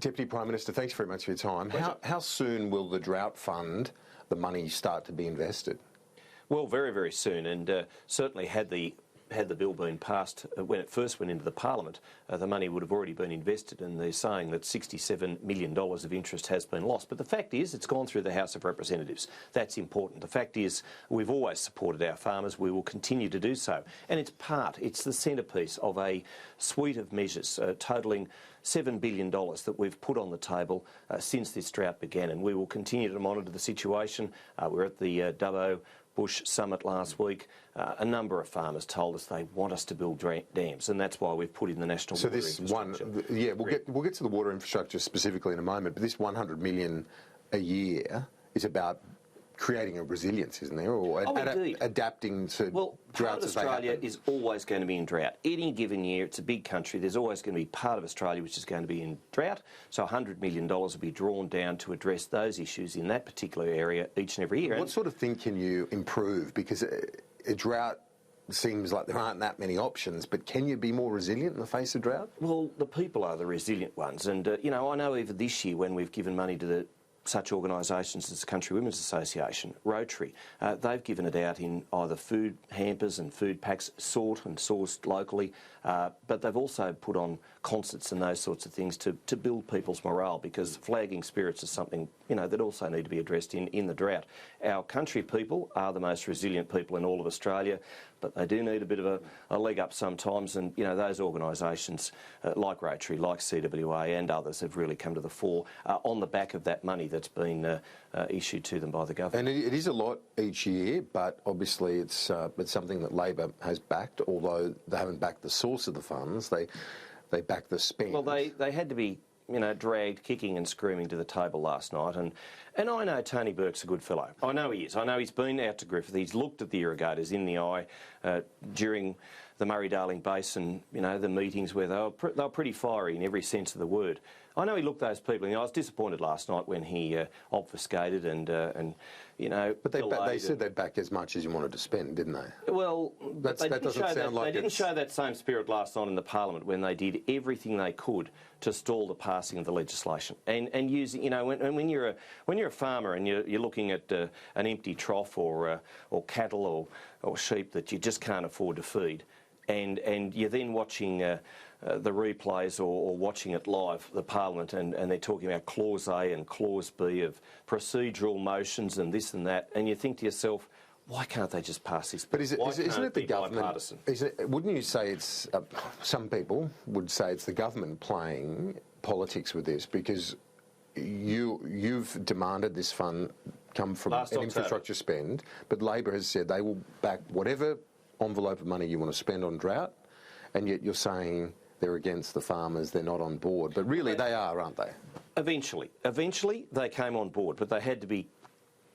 Deputy Prime Minister, thanks very much for your time. How soon will the drought fund, the money, start to be invested? Well, very, very soon, and certainly had the bill been passed when it first went into the Parliament, the money would have already been invested, and they're saying that $67 million of interest has been lost. But the fact is, it's gone through the House of Representatives. That's important. The fact is, we've always supported our farmers. We will continue to do so. And it's the centrepiece of a suite of measures totalling $7 billion that we've put on the table since this drought began, and we will continue to monitor the situation. We're at the Dubbo Bush Summit last week. A number of farmers told us they want us to build dams, and that's why we've put in the national water infrastructure. We'll get to the water infrastructure specifically in a moment, but this $100 million a year is about creating a resilience, isn't there, or adapting to droughts as they happen? Australia is always going to be in drought. Any given year, it's a big country, there's always going to be part of Australia which is going to be in drought, so $100 million will be drawn down to address those issues in that particular area each and every year. What sort of thing can you improve? Because a drought seems like there aren't that many options, but can you be more resilient in the face of drought? Well, the people are the resilient ones, and I know even this year when we've given money to such organisations as the Country Women's Association, Rotary, they've given it out in either food hampers and food packs, sought and sourced locally, but they've also put on concerts and those sorts of things to build people's morale, because flagging spirits is something that also need to be addressed in the drought. Our country people are the most resilient people in all of Australia, but they do need a bit of a leg up sometimes, and those organisations like Rotary, like CWA and others have really come to the fore on the back of that money that's been issued to them by the government. And it is a lot each year, but obviously it's something that Labor has backed, although they haven't backed the source of the funds, they back the spend. Well, they had to be dragged kicking and screaming to the table last night, and I know Tony Burke's a good fellow. I know he is. I know he's been out to Griffith. He's looked at the irrigators in the eye during the Murray-Darling Basin, the meetings where they were pretty fiery in every sense of the word. I know he looked those people in the eye. I was disappointed last night when he obfuscated and But they said they'd back as much as you wanted to spend, didn't they? Well, that doesn't sound like they didn't show that same spirit last night in the Parliament when they did everything they could to stall the passing of the legislation. And using, when you're a farmer and you're looking at an empty trough or cattle or sheep that you just can't afford to feed, and you're then watching the replays or watching it live, the Parliament, and they're talking about Clause A and Clause B of procedural motions and this and that, and you think to yourself, why can't they just pass this? But isn't it the government? Wouldn't you say it's some people would say it's the government playing politics with this, because you've demanded this fund come from an infrastructure spend, but Labor has said they will back whatever envelope of money you want to spend on drought, and yet you're saying they're against the farmers, they're not on board. But really they are, aren't they? Eventually they came on board, but they had to be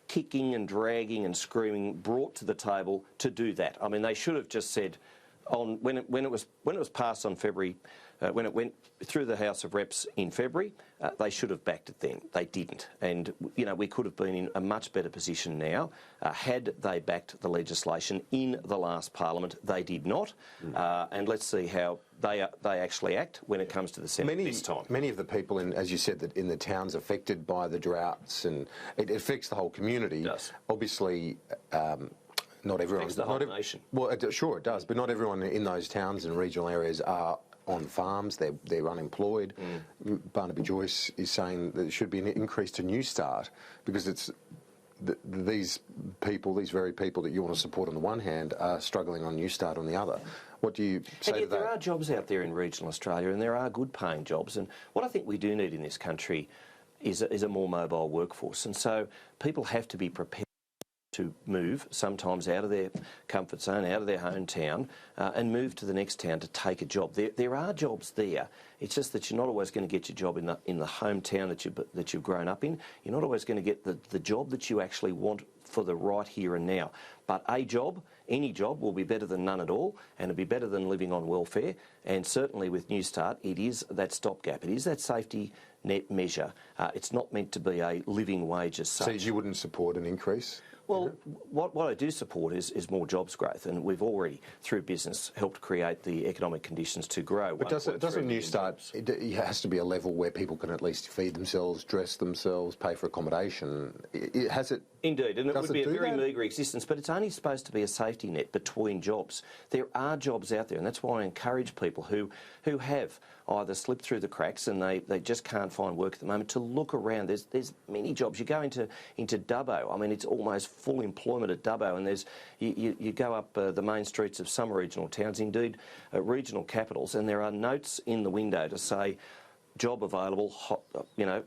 kicking and dragging and screaming, brought to the table to do that. I mean, they should have just said, when it was passed on February, when it went through the House of Reps in February, they should have backed it then. They didn't, and we could have been in a much better position now had they backed the legislation in the last Parliament. They did not, and let's see how they actually act when it comes to the Senate this time. Many of the people, as you said, that in the towns affected by the droughts, and it affects the whole community. It does. Obviously. Not everyone. Affects the whole nation. Well, sure it does, but not everyone in those towns and regional areas are on farms. They're unemployed. Barnaby Joyce is saying that there should be an increase to New Start, because it's these very people that you want to support on the one hand are struggling on New Start on the other. What do you say to that? There are jobs out there in regional Australia, and there are good paying jobs, and what I think we do need in this country is a more mobile workforce, and so people have to be prepared to move, sometimes out of their comfort zone, out of their hometown, and move to the next town to take a job. There are jobs there. It's just that you're not always going to get your job in the hometown that you've grown up in. You're not always going to get the job that you actually want for the right here and now. But a job, any job, will be better than none at all, and it'll be better than living on welfare. And certainly with New Start, it is that stopgap. It is that safety net measure. It's not meant to be a living wage as such. So you wouldn't support an increase? Well, what I do support is more jobs growth, and we've already, through business, helped create the economic conditions to grow. But doesn't New Start, it has to be a level where people can at least feed themselves, dress themselves, pay for accommodation. Has it? Indeed, and it would be a very meagre existence, but it's only supposed to be a safety net between jobs. There are jobs out there, and that's why I encourage people who have either slipped through the cracks and they just can't find work at the moment to look around. There's many jobs. You go into Dubbo. I mean, it's almost full employment at Dubbo, and you go up the main streets of some regional towns, indeed regional capitals, and there are notes in the window to say, job available,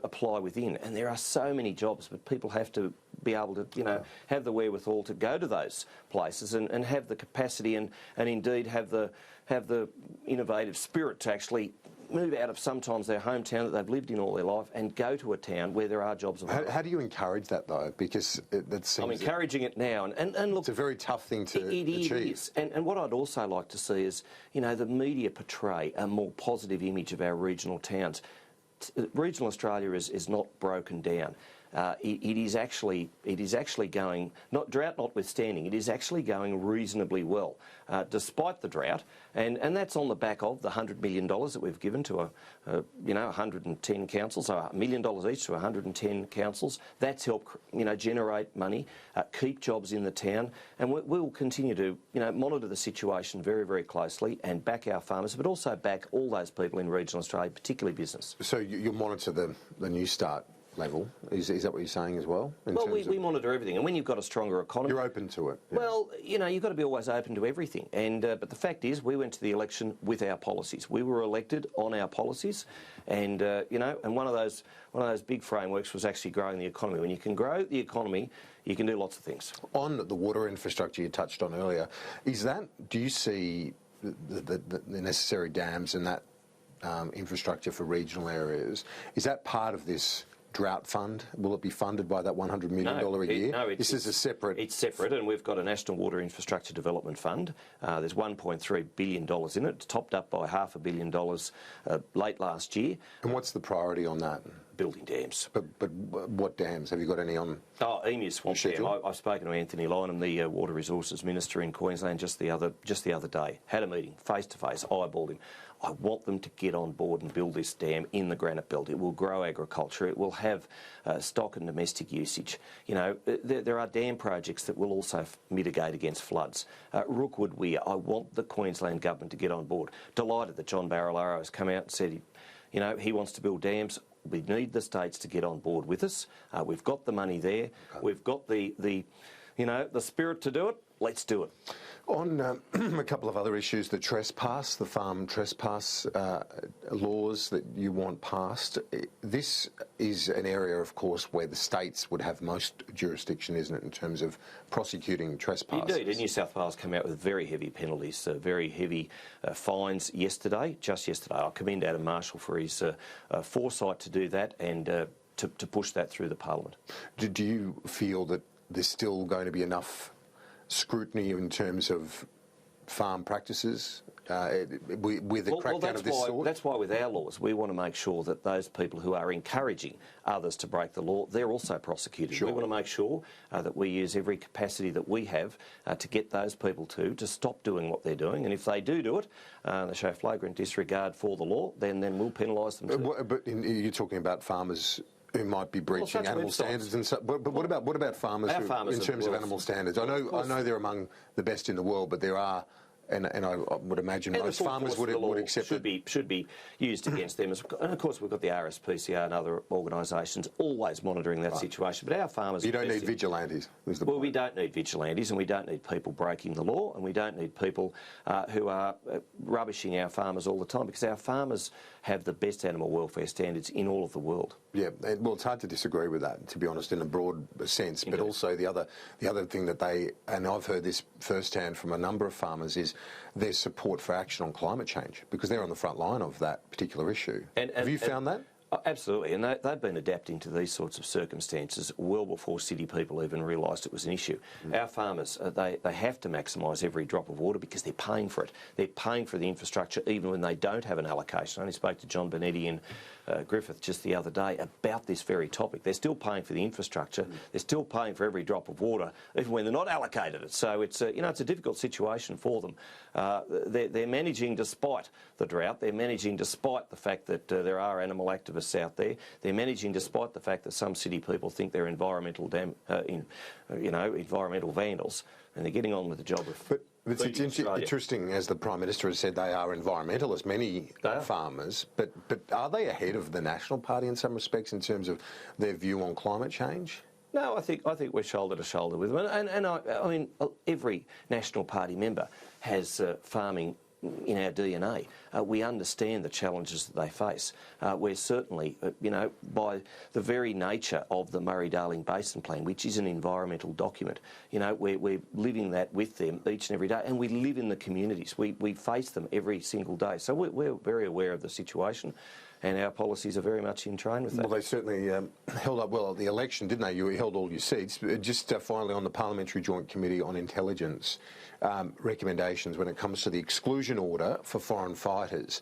apply within. And there are so many jobs, but people have to be able to, have the wherewithal to go to those places and have the capacity and indeed have the innovative spirit to actually move out of sometimes their hometown that they've lived in all their life and go to a town where there are jobs available. How do you encourage that, though? Because that seems... I'm encouraging it now. And look... It's a very tough thing to achieve. It is. And what I'd also like to see is, the media portray a more positive image of our regional towns. Regional Australia is not broken down. It is actually going, not drought notwithstanding, it is actually going reasonably well, despite the drought, and that's on the back of the $100 million that we've given to 110 councils, so $1 million each to 110 councils. That's helped generate money, keep jobs in the town, and we'll continue to monitor the situation very, very closely and back our farmers, but also back all those people in regional Australia, particularly business. So you'll monitor the New Start level. Is that what you're saying as well? Well, we monitor everything, and when you've got a stronger economy... You're open to it. Yeah. Well, you've got to be always open to everything. And but the fact is, we went to the election with our policies. We were elected on our policies, and and one of those big frameworks was actually growing the economy. When you can grow the economy, you can do lots of things. On the water infrastructure you touched on earlier, do you see the necessary dams and that infrastructure for regional areas? Is that part of this drought fund? Will it be funded by that $100 million a year? No, this is a separate... It's separate, and we've got a National Water Infrastructure Development Fund. There's $1.3 billion in it. It's topped up by $500 million late last year. And what's the priority on that? Building dams. But what dams? Have you got any on? Emu Swamp Dam. I've spoken to Anthony Lynham, the Water Resources Minister in Queensland, just the other day. Had a meeting, face to face, eyeballed him. I want them to get on board and build this dam in the granite belt. It will grow agriculture. It will have stock and domestic usage. There are dam projects that will also mitigate against floods. Rookwood Weir, I want the Queensland government to get on board. Delighted that John Barilaro has come out and said, he wants to build dams. We need the states to get on board with us. We've got the money there. We've got the spirit to do it. Let's do it. On a couple of other issues, the farm trespass laws that you want passed, this is an area, of course, where the states would have most jurisdiction, isn't it, in terms of prosecuting trespassers? Indeed, and New South Wales came out with very heavy penalties, very heavy fines just yesterday. I commend Adam Marshall for his foresight to do that and to push that through the Parliament. Do you feel that there's still going to be enough scrutiny in terms of farm practices with a crackdown of this sort? That's why with our laws we want to make sure that those people who are encouraging others to break the law, they're also prosecuted. Sure. We want to make sure that we use every capacity that we have to get those people to stop doing what they're doing, and if they do it, they show flagrant disregard for the law, then we'll penalise them too. But you're talking about farmers who might be breaching animal standards and so. But what about farmers? In terms of animal standards? I know they're among the best in the world, but there are. And I would imagine most farmers would accept should be used against them. And of course, we've got the RSPCA and other organisations always monitoring that situation. But our farmers... You don't need vigilantes. Well, we don't need vigilantes, and we don't need people breaking the law, and we don't need people who are rubbishing our farmers all the time, because our farmers have the best animal welfare standards in all of the world. Yeah, well, it's hard to disagree with that, to be honest, in a broad sense. But also the other thing that and I've heard this firsthand from a number of farmers, is their support for action on climate change, because they're on the front line of that particular issue. Have you found that? Absolutely, and they've been adapting to these sorts of circumstances well before city people even realised it was an issue. Our farmers, they have to maximise every drop of water because they're paying for it. They're paying for the infrastructure even when they don't have an allocation. I only spoke to John Benetti in Griffith just the other day about this very topic. They're still paying for the infrastructure. They're still paying for every drop of water, even when they're not allocated it. So it's it's a difficult situation for them. They're managing despite the drought. They're managing despite the fact that there are animal activists out there. They're managing despite the fact that some city people think they're environmental environmental vandals, and they're getting on with the job of. But it's interesting, as the Prime Minister has said, they are environmentalists, many farmers, but are they ahead of the National Party in some respects in terms of their view on climate change? No, I think we're shoulder to shoulder with them, and I mean every National Party member has farming in our DNA. We understand the challenges that they face. We're certainly, by the very nature of the Murray-Darling Basin Plan, which is an environmental document, we're living that with them each and every day, and we live in the communities. We face them every single day. So we're very aware of the situation, and our policies are very much in train with that. Well, they certainly held up well at the election, didn't they? You held all your seats. Just finally, on the Parliamentary Joint Committee on Intelligence, recommendations when it comes to the exclusion order for foreign fighters.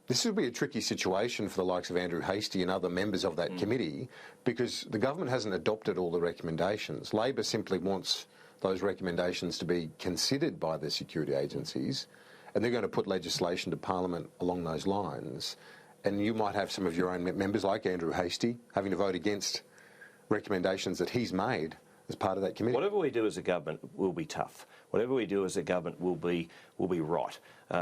This will be a tricky situation for the likes of Andrew Hastie and other members of that committee, because the government hasn't adopted all the recommendations. Labor simply wants those recommendations to be considered by the security agencies, and they're going to put legislation to Parliament along those lines. And you might have some of your own members, like Andrew Hastie, having to vote against recommendations that he's made as part of that committee. Whatever we do as a government will be tough. Whatever we do as a government will be right.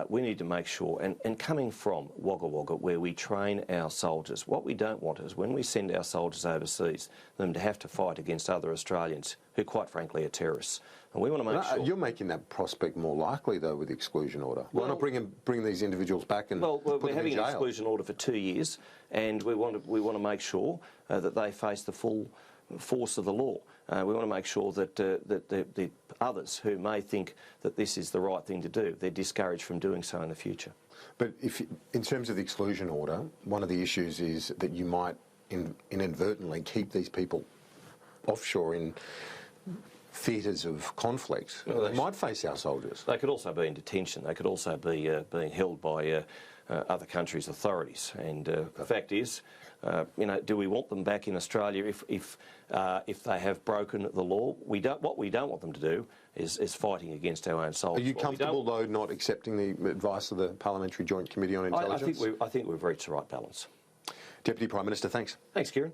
We need to make sure, and coming from Wagga Wagga, where we train our soldiers, what we don't want is when we send our soldiers overseas, them to have to fight against other Australians who, quite frankly, are terrorists. And we want to make sure. You're making that prospect more likely, though, with the exclusion order. Why not bring these individuals back and put them in jail? We're having an exclusion order for 2 years, and we want to make sure that they face the full force of the law. We want to make sure that the others who may think that this is the right thing to do, they're discouraged from doing so in the future. But in terms of the exclusion order, one of the issues is that you might inadvertently keep these people offshore in theatres of conflict. They might face our soldiers. They could also be in detention. They could also be being held by other countries' authorities. And the fact is, do we want them back in Australia if they have broken the law? What we don't want them to do is fighting against our own soldiers. Are you comfortable, though, not accepting the advice of the Parliamentary Joint Committee on Intelligence? I think we've reached the right balance. Deputy Prime Minister, thanks. Thanks, Kieran.